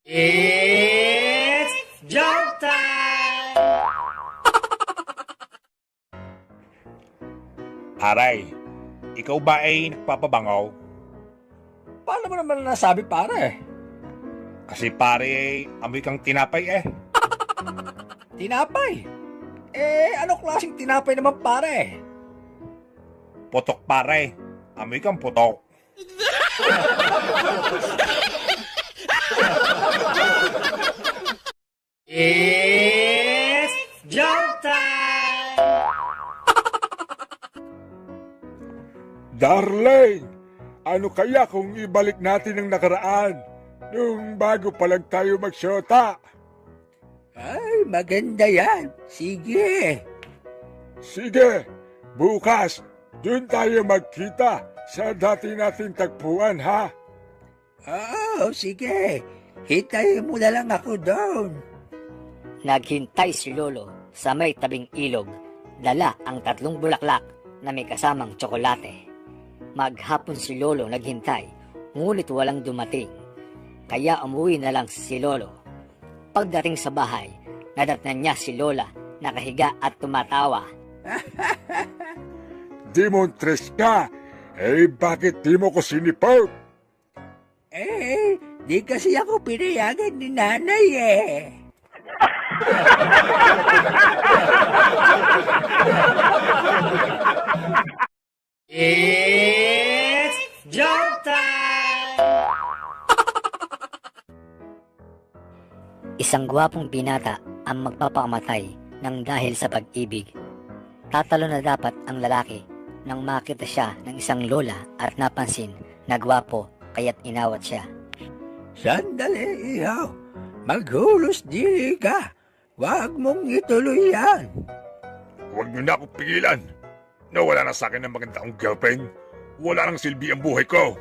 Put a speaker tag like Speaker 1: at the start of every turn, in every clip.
Speaker 1: It's joke time!
Speaker 2: Aray, ikaw ba ay nagpapabangaw?
Speaker 3: Paano mo naman nasabi, pare?
Speaker 2: Kasi pare, amoy kang tinapay eh.
Speaker 3: Tinapay? Ano klaseng tinapay naman, pare?
Speaker 2: Putok pare, amoy kang putok.
Speaker 1: It's joke time!
Speaker 4: Darling, ano kaya kung ibalik natin ang nakaraan nung bago pa lang tayo magsyota?
Speaker 3: Ay, maganda yan. Sige.
Speaker 4: Sige, bukas, dun tayo magkita sa dati nating tagpuan, ha?
Speaker 3: Oo, sige. Hitayin mo na lang ako doon.
Speaker 5: Naghintay si Lolo sa may tabing ilog, dala ang 3 bulaklak na may kasamang tsokolate. Maghapon si Lolo naghintay, ngunit walang dumating. Kaya umuwi na lang si Lolo. Pagdating sa bahay, nadatnan niya si Lola nakahiga at tumatawa.
Speaker 4: Demontres ka, bakit di mo ko sinipot?
Speaker 3: Di kasi ako pinayagan ni nanay eh.
Speaker 1: It's joke time!
Speaker 5: Isang gwapong binata ang magpapakamatay ng dahil sa pag-ibig. Tatalo na dapat ang lalaki nang makita siya ng isang lola at napansin na gwapo kaya't inawat siya.
Speaker 3: Sandali, ihaw. Maghulos dili ka. Huwag mong ituloy yan.
Speaker 2: Huwag niyo na akong pigilan. Nawala na sa akin ng maganda kong girlfriend. Wala nang silbi ang buhay ko.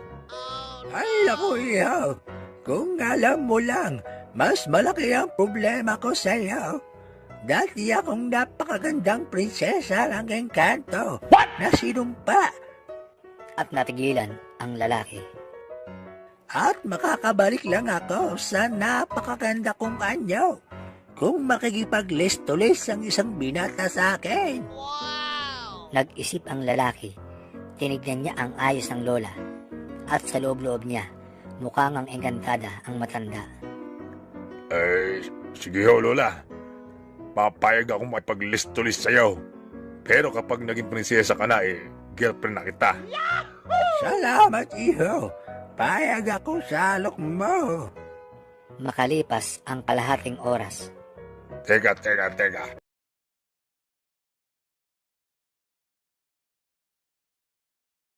Speaker 3: Ay, naku, ihaw. Kung alam mo lang, mas malaki ang problema ko sa iyo. Dati akong napakagandang prinsesa ng Encanto na sinumpa
Speaker 5: At natigilan ang lalaki.
Speaker 3: at makakabalik lang ako sa napakaganda kong anyo kung makikipag-list-to-list ang isang binata sa akin.
Speaker 5: Nag-isip ang lalaki. Tinignan niya ang ayos ng lola. At sa loob-loob niya, mukhang ang engkantada ang matanda.
Speaker 2: Sige ho, Lola. Papayag akong makipag-list-to-list sa'yo. Pero kapag naging prinsesa ka na, girlfriend na kita.
Speaker 3: Salamat, iho. Payag ako sa alok mo.
Speaker 5: Makalipas ang kalahating oras,
Speaker 2: Teka.